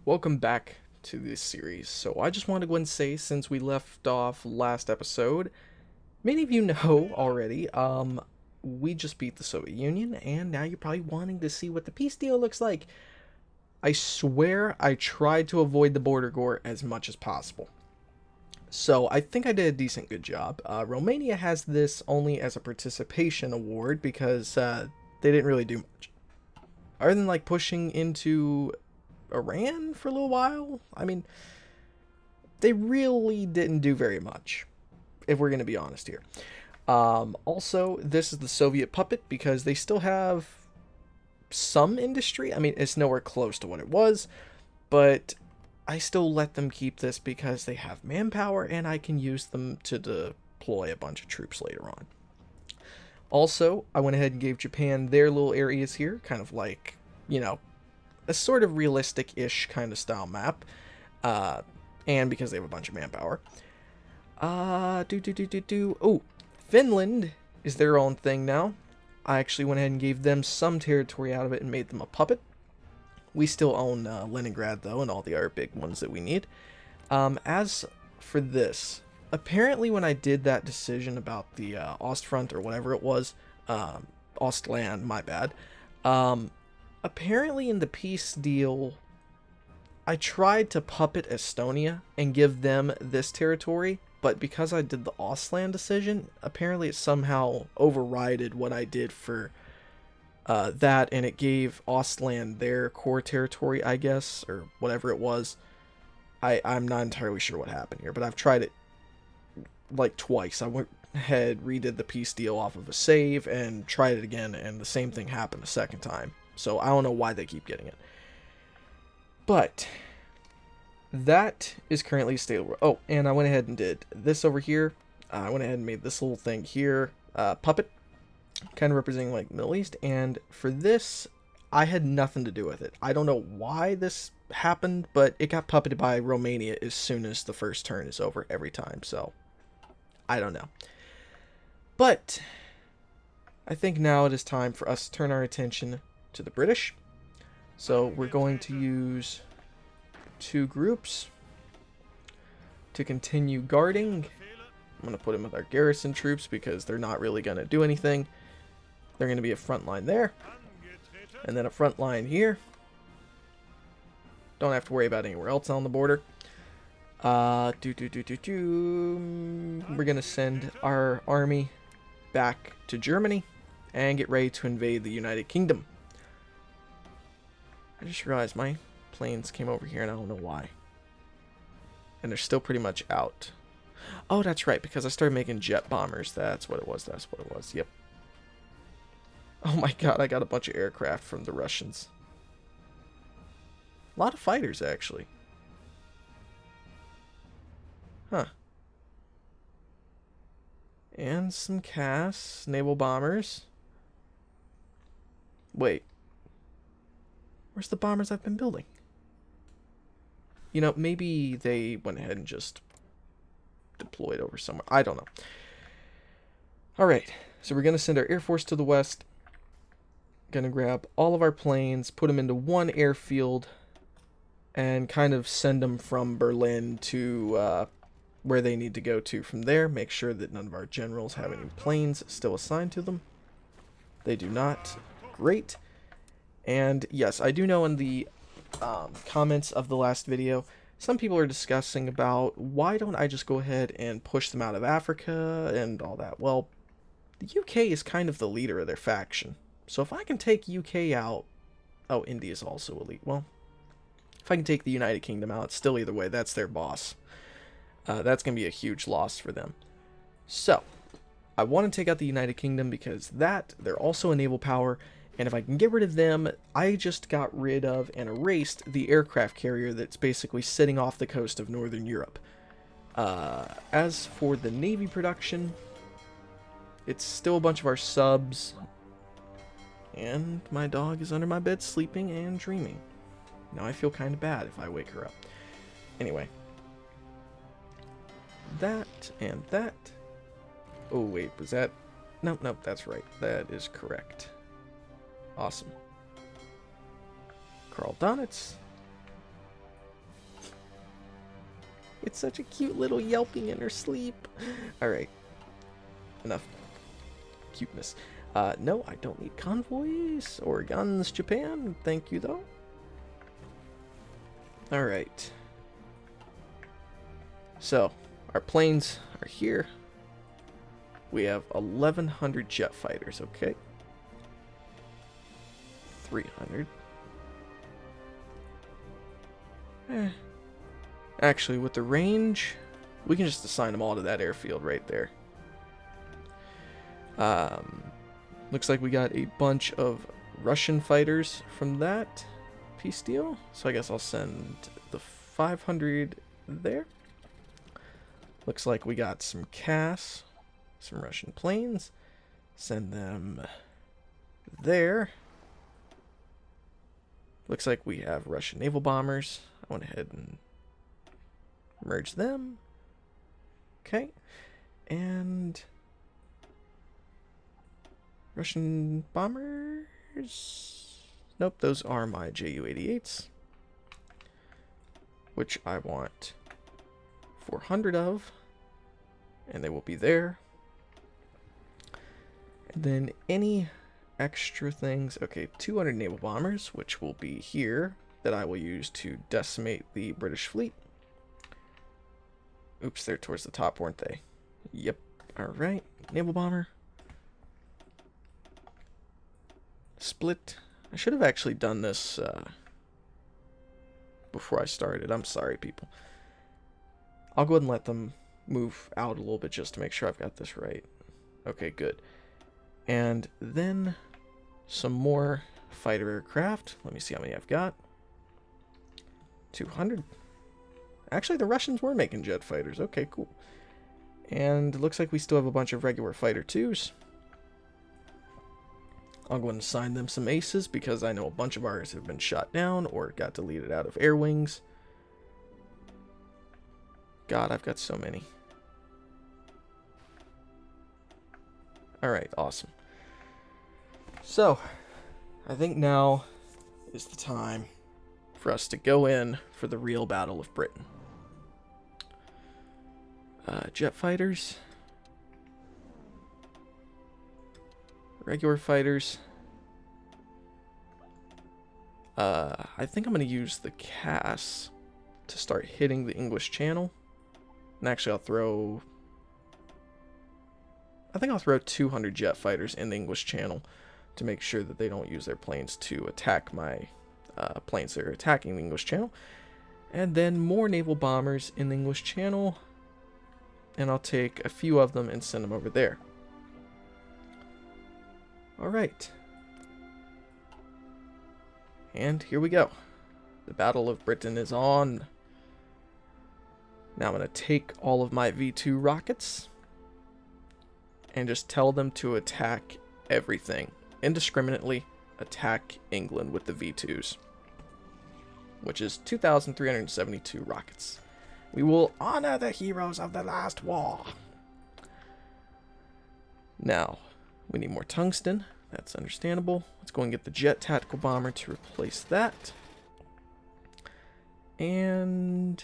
Welcome back to this series. So I just wanted to go and say, since we left off last episode, many of you know already, we just beat the Soviet Union, and now you're probably wanting to see what the peace deal looks like. I swear I tried to avoid the border gore as much as possible. So I think I did a decent good job. Romania has this only as a participation award because they didn't really do much. Other than like pushing into Iran for a little while. I mean, they really didn't do very much, if we're going to be honest here. Also, this is the Soviet puppet because they still have some industry. I mean, it's nowhere close to what it was, but I still let them keep this because they have manpower and I can use them to deploy a bunch of troops later on. Also, I went ahead and gave Japan their little areas here, kind of like, a sort of realistic-ish kind of style map, and because they have a bunch of manpower. Oh, Finland is their own thing now. I actually went ahead and gave them some territory out of it and made them a puppet. We still own Leningrad, though, and all the other big ones that we need. As for this, apparently when I did that decision about the Ostfront or whatever it was, Ostland, my bad, apparently in the peace deal, I tried to puppet Estonia and give them this territory, but because I did the Ostland decision, apparently it somehow overrided what I did for that, and it gave Ostland their core territory, I guess, or whatever it was. I'm not entirely sure what happened here, but I've tried it like twice. I went ahead, redid the peace deal off of a save, and tried it again, and the same thing happened a second time. So I don't know why they keep getting it. But that is currently stable. Oh, and I went ahead and did this over here. I went ahead and made this little thing here, puppet, kind of representing like Middle East. And for this, I had nothing to do with it. I don't know why this happened, but it got puppeted by Romania as soon as the first turn is over every time. So I don't know. But I think now it is time for us to turn our attention to the British. So we're going to use 2 groups to continue guarding. I'm going to put them with our garrison troops because they're not really going to do anything. They're going to be a front line there, and then a front line here. Don't have to worry about anywhere else on the border. We're going to send our army back to Germany and get ready to invade the United Kingdom. I just realized my planes came over here and I don't know why. And they're still pretty much out. Oh, that's right, because I started making jet bombers. That's what it was. Yep. Oh my god, I got a bunch of aircraft from the Russians. A lot of fighters, actually. Huh. And some CAS, naval bombers. Wait. Where's the bombers I've been building? Maybe they went ahead and just deployed over somewhere. I don't know. Alright, so we're going to send our Air Force to the west. Going to grab all of our planes, put them into one airfield, and kind of send them from Berlin to where they need to go to from there. Make sure that none of our generals have any planes still assigned to them. They do not. Great. And yes, I do know in the comments of the last video, some people are discussing about why don't I just go ahead and push them out of Africa and all that. Well, the UK is kind of the leader of their faction. So if I can take UK out... Oh, India is also elite. Well, if I can take the United Kingdom out, it's still either way. That's their boss. That's going to be a huge loss for them. So, I want to take out the United Kingdom because they're also a naval power. And if I can get rid of them, I just got rid of and erased the aircraft carrier that's basically sitting off the coast of Northern Europe. As for the Navy production, it's still a bunch of our subs. And my dog is under my bed sleeping and dreaming. Now I feel kind of bad if I wake her up. Anyway. That and that. Oh, wait, was that... Nope, that's right. That is correct. Awesome. Karl Donitz. It's such a cute little yelping in her sleep. Alright. Enough cuteness. No, I don't need convoys or guns, Japan. Thank you, though. Alright. So, our planes are here. We have 1,100 jet fighters, okay? 300. Actually, with the range, we can just assign them all to that airfield right there. Looks like we got a bunch of Russian fighters from that peace deal. So I guess I'll send the 500 there. Looks like we got some CAS, some Russian planes. Send them there. Looks like we have Russian naval bombers. I went ahead and merge them. Okay. And Russian bombers. Nope, those are my Ju-88s, which I want 400 of, and they will be there. And then any extra things. Okay, 200 naval bombers, which will be here, that I will use to decimate the British fleet. Oops, they're towards the top, weren't they? Yep. Alright, naval bomber. Split. I should have actually done this before I started. I'm sorry, people. I'll go ahead and let them move out a little bit just to make sure I've got this right. Okay, good. And then some more fighter aircraft. Let me see how many I've got. 200. Actually, the Russians were making jet fighters. Okay, cool. And it looks like we still have a bunch of regular fighter twos. I'll go ahead and assign them some aces because I know a bunch of ours have been shot down or got deleted out of air wings. God, I've got so many. Alright, awesome. So, I think now is the time for us to go in for the real Battle of Britain. Jet fighters. Regular fighters. I think I'm going to use the CAS to start hitting the English Channel. And actually, I think I'll throw 200 jet fighters in the English Channel to make sure that they don't use their planes to attack my planes that are attacking the English Channel. And then more naval bombers in the English Channel. And I'll take a few of them and send them over there. Alright. And here we go. The Battle of Britain is on. Now I'm going to take all of my V2 rockets and just tell them to attack everything. Indiscriminately attack England with the V2s, which is 2,372 rockets. We will honor the heroes of the last war. Now, we need more tungsten. That's understandable. Let's go and get the jet tactical bomber to replace that. And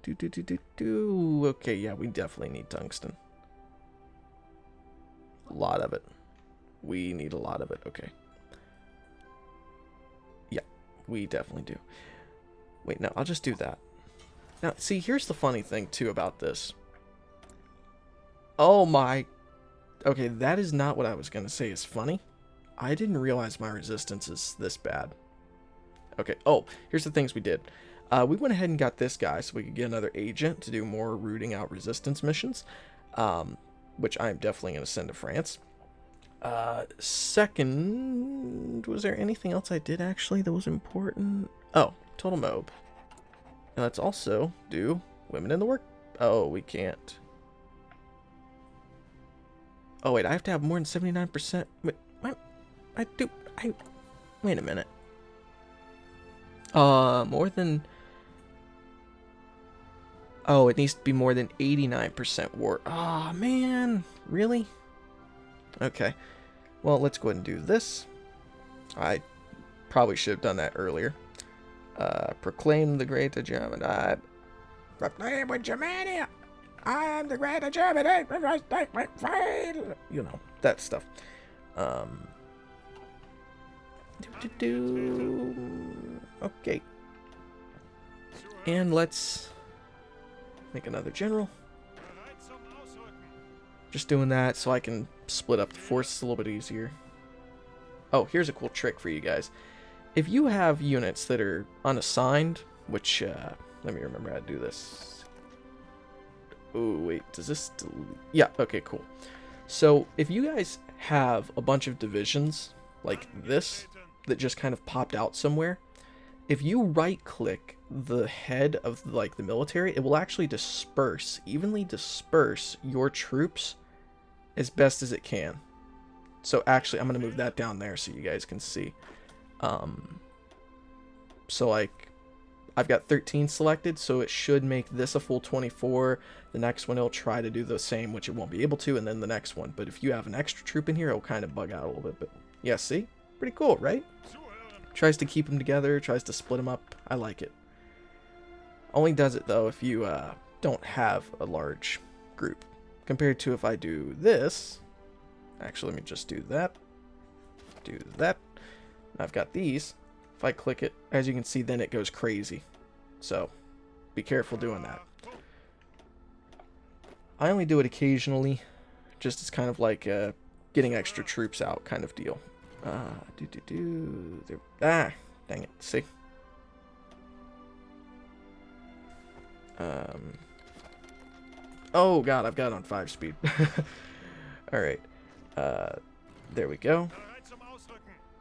okay, yeah, we definitely need tungsten. A lot of it. We need a lot of it. Okay. Yeah, we definitely do. Wait, no, I'll just do that. Now, see, here's the funny thing, too, about this. Oh, my... Okay, that is not what I was going to say is funny. I didn't realize my resistance is this bad. Okay, oh, here's the things we did. We went ahead and got this guy so we could get another agent to do more rooting out resistance missions, which I'm definitely going to send to France. Second, was there anything else I did, actually, that was important? Oh, Total Mob. And let's also do women in the work. Oh, we can't. Oh, wait, I have to have more than 79%. Wait, what? Wait a minute. More than... Oh, it needs to be more than 89% war. Ah, man. Really? Okay. Well, let's go ahead and do this. I probably should have done that earlier. Proclaim the great German. Proclaim with Germania! I am the great Germany! You know, that stuff. Okay. And let's make another general. Just doing that so I can split up the forces a little bit easier. Oh, here's a cool trick for you guys. If you have units that are unassigned, which, let me remember how to do this. Oh, wait, does this delete? Yeah, okay, cool. So, if you guys have a bunch of divisions, like this, that just kind of popped out somewhere, if you right-click the head of, like, the military, it will actually evenly disperse your troops as best as it can. So, actually, I'm going to move that down there so you guys can see. So, like, I've got 13 selected, so it should make this a full 24. The next one, it'll try to do the same, which it won't be able to, and then the next one. But if you have an extra troop in here, it'll kind of bug out a little bit. But, yeah, see? Pretty cool, right? Tries to keep them together, tries to split them up. I like it. Only does it, though, if you don't have a large group. Compared to if I do this. Actually, let me just do that. Do that. I've got these. If I click it, as you can see, then it goes crazy. So, be careful doing that. I only do it occasionally, just as kind of like getting extra troops out kind of deal. Dang it, see? Oh god, I've got it on 5 speed. Alright. There we go.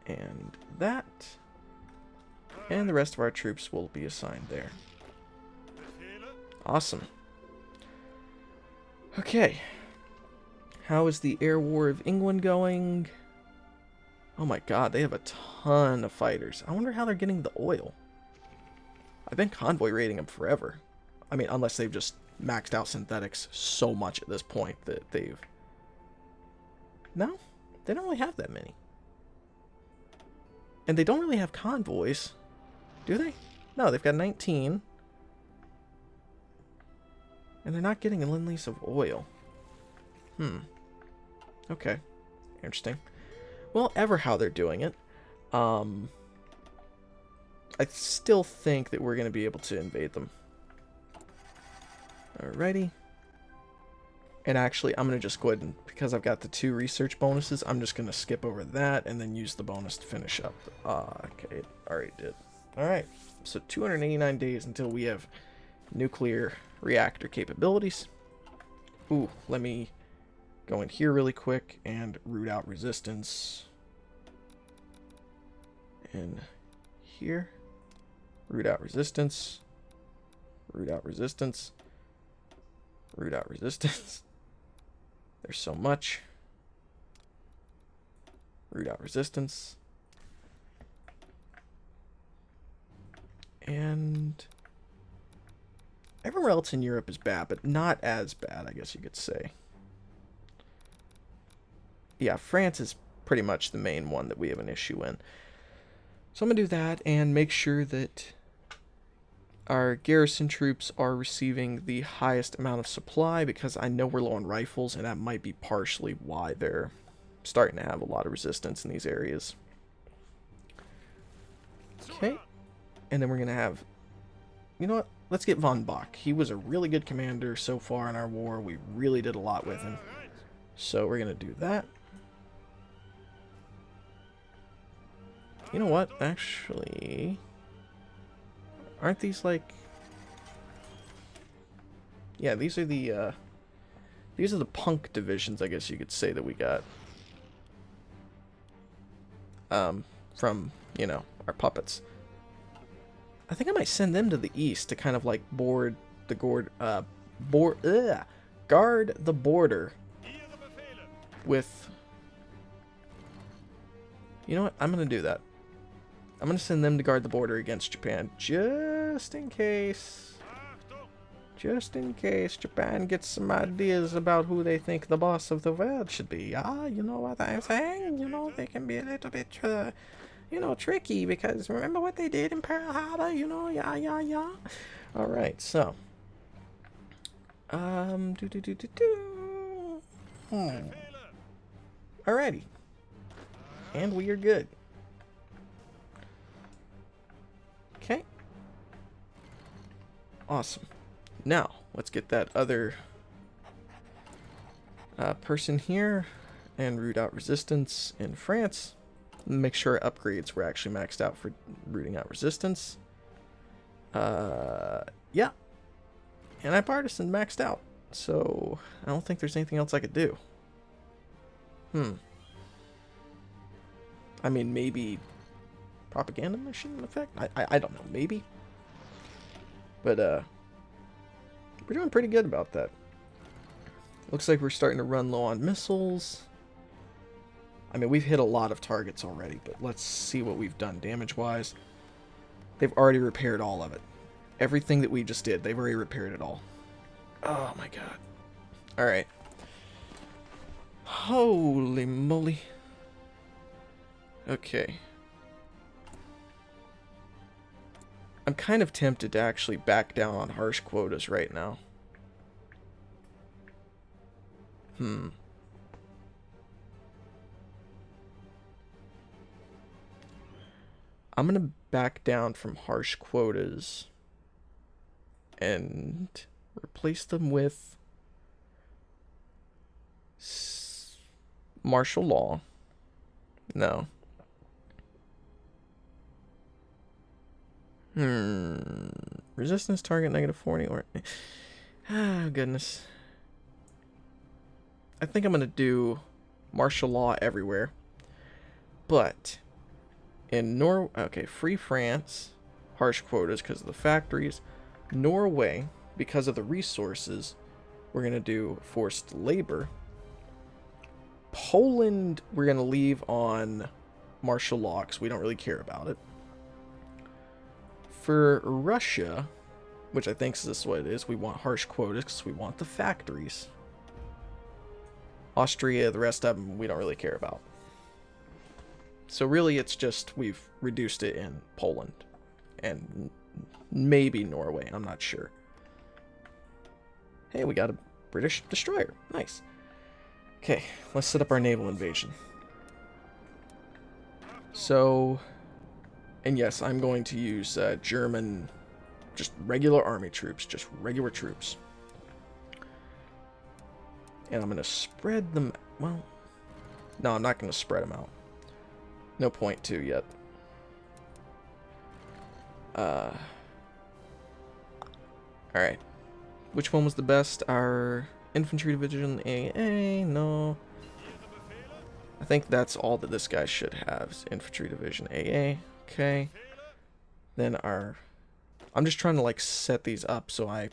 And that. And the rest of our troops will be assigned there. Awesome. Okay. How is the Air War of England going? Oh my god, they have a ton of fighters. I wonder how they're getting the oil. I've been convoy raiding them forever. I mean, unless they've just maxed out synthetics so much at this point that they've... No, they don't really have that many. And they don't really have convoys. Do they? No, they've got 19. And they're not getting a lend-lease of oil. Okay. Interesting. Well, ever how they're doing it. I still think that we're going to be able to invade them. Alrighty. And actually, I'm going to just go ahead and, because I've got the 2 research bonuses, I'm just going to skip over that and then use the bonus to finish up. Okay, it already did. Alright, so 289 days until we have nuclear reactor capabilities. Ooh, let me go in here really quick and root out resistance. In here. Root out resistance. Root out resistance. Root out resistance. There's so much. Root out resistance. And everywhere else in Europe is bad, but not as bad, I guess you could say. Yeah, France is pretty much the main one that we have an issue in. So I'm going to do that and make sure that our garrison troops are receiving the highest amount of supply, because I know we're low on rifles, and that might be partially why they're starting to have a lot of resistance in these areas. Okay. And then we're going to have... You know what? Let's get von Bock. He was a really good commander so far in our war. We really did a lot with him. So we're going to do that. You know what? Actually... Aren't these like... Yeah, these are the punk divisions, I guess you could say, that we got. From, you know, our puppets. I think I might send them to the east to kind of like guard the border with... You know what? I'm going to do that. I'm going to send them to guard the border against Japan, just in case. Just in case Japan gets some ideas about who they think the boss of the world should be. Ah, you know what I'm saying? You know, they can be a little bit, you know, tricky, because remember what they did in Pearl Harbor? You know, yeah. Alright, so. Do do do do do. Alrighty. And we are good. Okay. Awesome. Now, let's get that other person here and root out resistance in France. Make sure upgrades were actually maxed out for rooting out resistance. Yeah. Anti-partisan maxed out. So, I don't think there's anything else I could do. I mean, maybe propaganda mission effect? I don't know, maybe. But, we're doing pretty good about that. Looks like we're starting to run low on missiles. I mean, we've hit a lot of targets already, but let's see what we've done damage-wise. They've already repaired all of it. Everything that we just did, they've already repaired it all. Oh my god. Alright. Holy moly. Okay. I'm kind of tempted to actually back down on harsh quotas right now. I'm going to back down from harsh quotas and replace them with martial law. No. Resistance target -40 or... Ah, goodness. I think I'm going to do martial law everywhere. But in okay, Free France, harsh quotas because of the factories. Norway, because of the resources, we're going to do forced labor. Poland, we're going to leave on martial law because we don't really care about it. For Russia, which I think is this what it is, we want harsh quotas because we want the factories. Austria, the rest of them, we don't really care about. So really, it's just we've reduced it in Poland and maybe Norway. I'm not sure. Hey, we got a British destroyer. Nice. Okay, let's set up our naval invasion. So, and yes, I'm going to use German, just regular army troops, just regular troops. And I'm going to spread them, well, no, I'm not going to spread them out. No point to yet. Alright. Which one was the best? Our infantry division AA? No. I think that's all that this guy should have. Is infantry division AA. Okay. Then our... I'm just trying to like set these up so I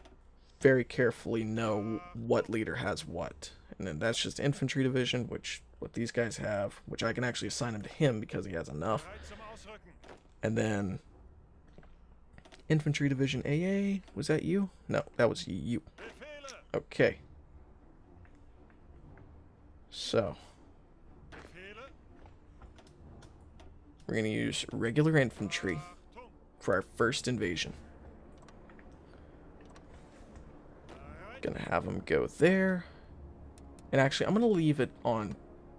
very carefully know what leader has what. And then that's just infantry division, which what these guys have, which I can actually assign him to him because he has enough. And then infantry division AA, was that you? No, that was you. Okay. So we're going to use regular infantry for our first invasion. Gonna have them go there. And actually, I'm gonna leave it on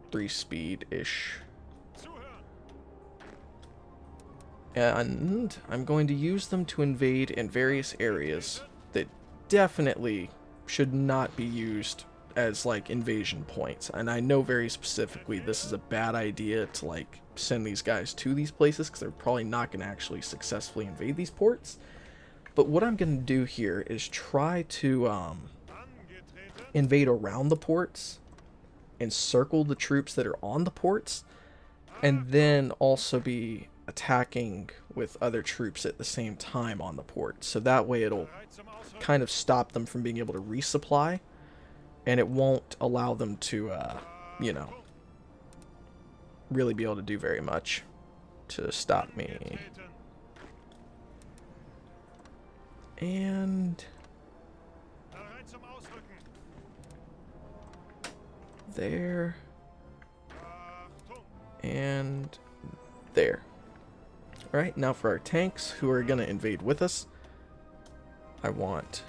3-speed-ish. And I'm going to use them to invade in various areas that definitely should not be used as like invasion points. And I know very specifically this is a bad idea to like send these guys to these places because they're probably not going to actually successfully invade these ports. But what I'm going to do here is try to invade around the ports, encircle the troops that are on the ports, and then also be attacking with other troops at the same time on the port. So that way it'll kind of stop them from being able to resupply, and it won't allow them to, you know, really be able to do very much to stop me. And there and there. Alright, now for our tanks who are going to invade with us. I want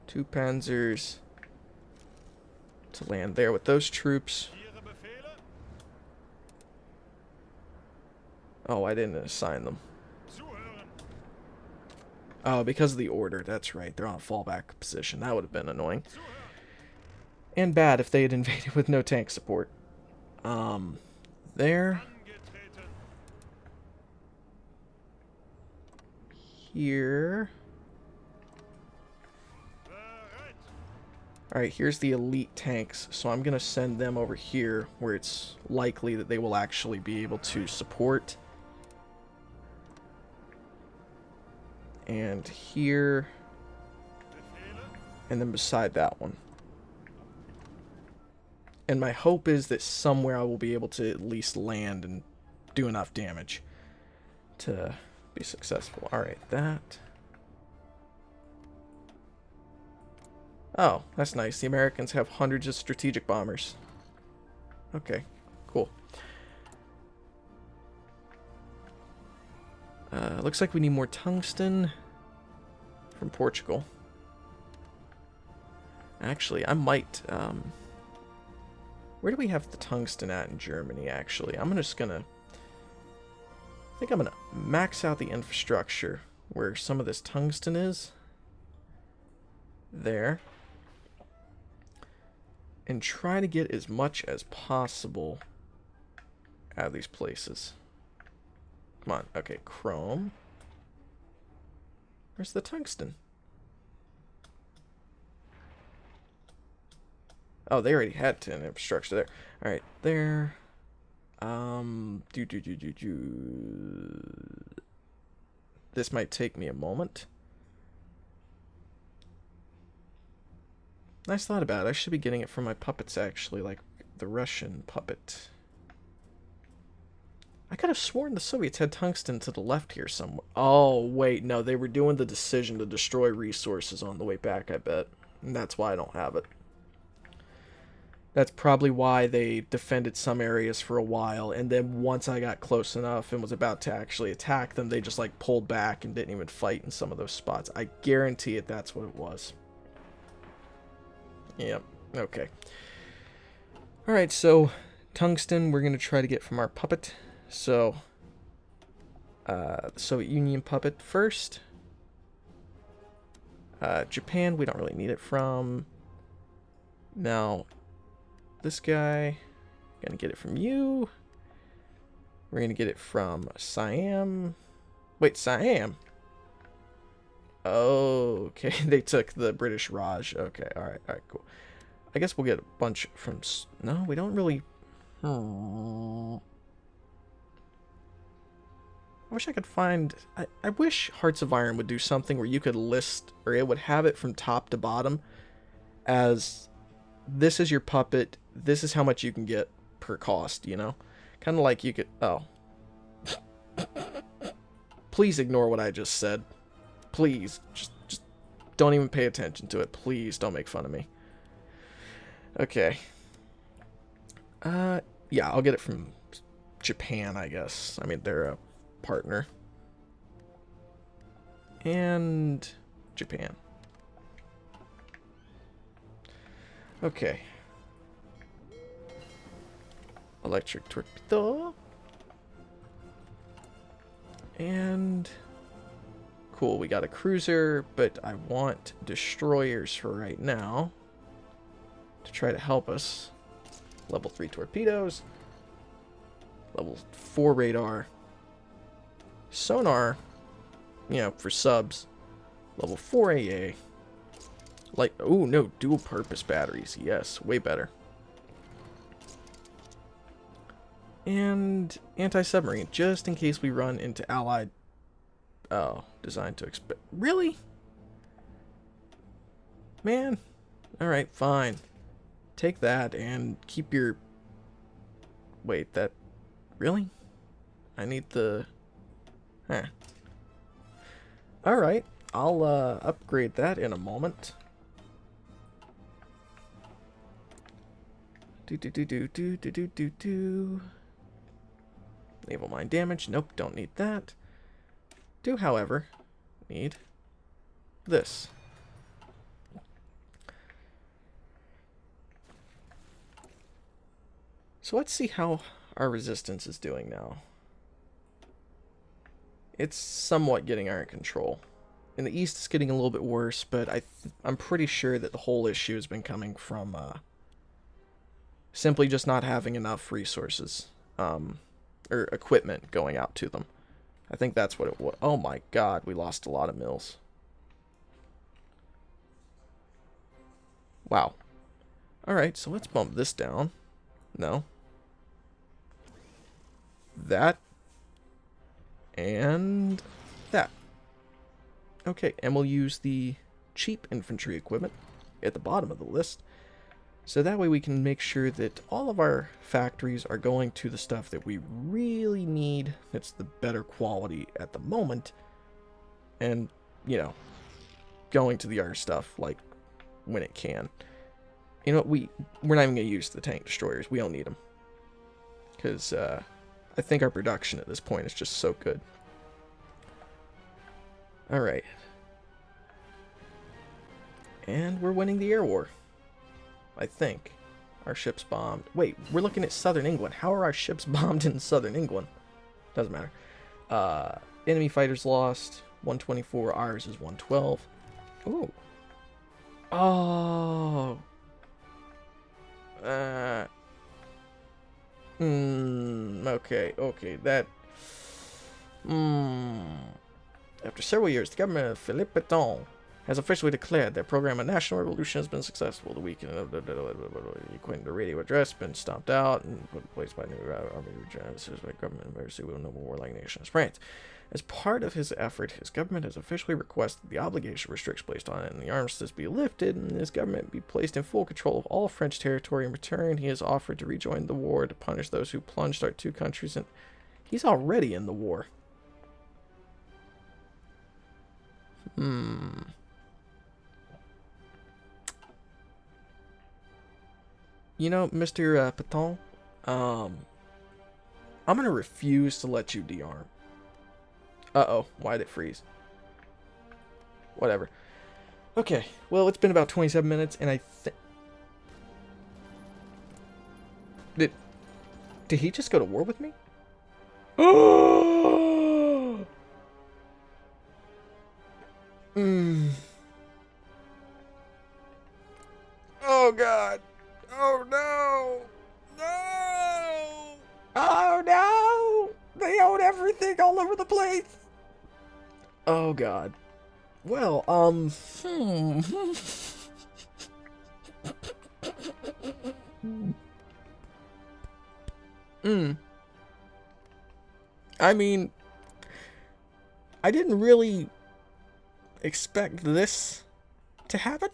2 panzers to land there with those troops. Oh, I didn't assign them. Oh, because of the order. That's right. They're on a fallback position. That would have been annoying. And bad if they had invaded with no tank support. There. Here. Alright, here's the elite tanks. So I'm going to send them over here where it's likely that they will actually be able to support. And here. And then beside that one. And my hope is that somewhere I will be able to at least land and do enough damage to be successful. Alright, that. Oh, that's nice. The Americans have hundreds of strategic bombers. Okay, cool. Looks like we need more tungsten from Portugal. Actually, I might... where do we have the tungsten at in Germany, actually? I'm just gonna... I think I'm gonna max out the infrastructure where some of this tungsten is. There. And try to get as much as possible out of these places. Come on. Okay, chrome. Where's the tungsten? Oh, they already had 10 infrastructure there. Alright, there. This might take me a moment. Nice thought about it. I should be getting it from my puppets, actually, like the Russian puppet. I could have sworn the Soviets had tungsten to the left here somewhere. Oh, wait, no, they were doing the decision to destroy resources on the way back, I bet. And that's why I don't have it. That's probably why they defended some areas for a while, and then once I got close enough and was about to actually attack them, they just, like, pulled back and didn't even fight in some of those spots. I guarantee it that's what it was. Yep, okay. Alright, so tungsten we're going to try to get from our puppet. So, the Soviet Union puppet first. Japan, we don't really need it from. Now, this guy, going to get it from you. We're going to get it from Siam. Wait, Siam? Oh, okay, they took the British Raj. Okay, alright, cool. I guess we'll get a bunch from... No, we don't really... I wish I could find... I wish Hearts of Iron would do something where you could list, or it would have it from top to bottom as this is your puppet, this is how much you can get per cost, you know? Kind of like you could... Oh. Please ignore what I just said. Please, just don't even pay attention to it. Please don't make fun of me. Okay. Yeah, I'll get it from Japan, I guess. I mean, they're a partner. And Japan. Okay. Electric torpedo. And... Cool, we got a cruiser, but I want destroyers for right now to try to help us. Level 3 torpedoes. Level 4 radar. Sonar, you know, for subs. Level 4 AA. Like, oh no, dual purpose batteries. Yes, way better. And anti-submarine, just in case we run into allied... Oh, designed to expect... Really? Man. Alright, fine. Take that and keep your... Wait, that... Really? I need the... Huh. Alright, I'll upgrade that in a moment. Naval mine damage. Nope, don't need that. Do, however, need this. So let's see how our resistance is doing now. It's somewhat getting under control. In the east, it's getting a little bit worse, but I'm pretty sure that the whole issue has been coming from simply just not having enough resources or equipment going out to them. I think that's what it was. Oh my god, we lost a lot of mills. Wow. Alright, so let's bump this down. No. That. And that. Okay, and we'll use the cheap infantry equipment at the bottom of the list. So that way we can make sure that all of our factories are going to the stuff that we really need. That's the better quality at the moment. And, you know, going to the other stuff, like, when it can. You know, we're not even going to use the tank destroyers. We don't need them. Because, I think our production at this point is just so good. Alright. And we're winning the air war. I think. Our ships bombed. Wait, we're looking at southern England. How are our ships bombed in southern England? Doesn't matter. Enemy fighters lost. 124. Ours is 112. Ooh. Oh. Okay. That. After several years, the government of Philippe Pétain has officially declared their program of national revolution has been successful. The weekend of the radio address been stomped out and put in place by new army by government embassy with a noble warlike nation as France. As part of his effort, his government has officially requested the obligation restrictions placed on it and the armistice be lifted, and his government be placed in full control of all French territory. In return, he has offered to rejoin the war to punish those who plunged our two countries, and he's already in the war. You know, Mr. Pétain, I'm going to refuse to let you de-arm. Uh-oh, why'd it freeze? Whatever. Okay, well, it's been about 27 minutes, and I think... Did he just go to war with me? Oh! Oh, God. Oh, no. No. Oh, no. They own everything all over the place. Oh, God. Well, I mean, I didn't really expect this to happen.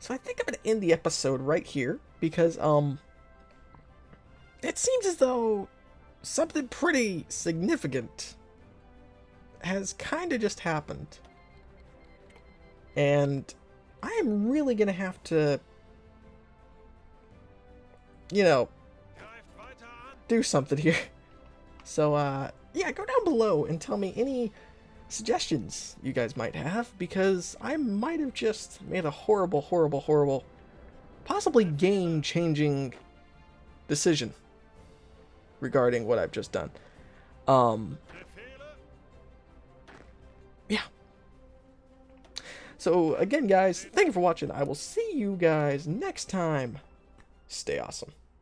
So I think I'm going to end the episode right here because, it seems as though something pretty significant has kind of just happened. And I am really going to have to, you know, do something here. So, yeah, go down below and tell me any suggestions you guys might have, because I might have just made a horrible, possibly game-changing decision regarding what I've just done. Yeah. So, again, guys, thank you for watching. I will see you guys next time. Stay awesome.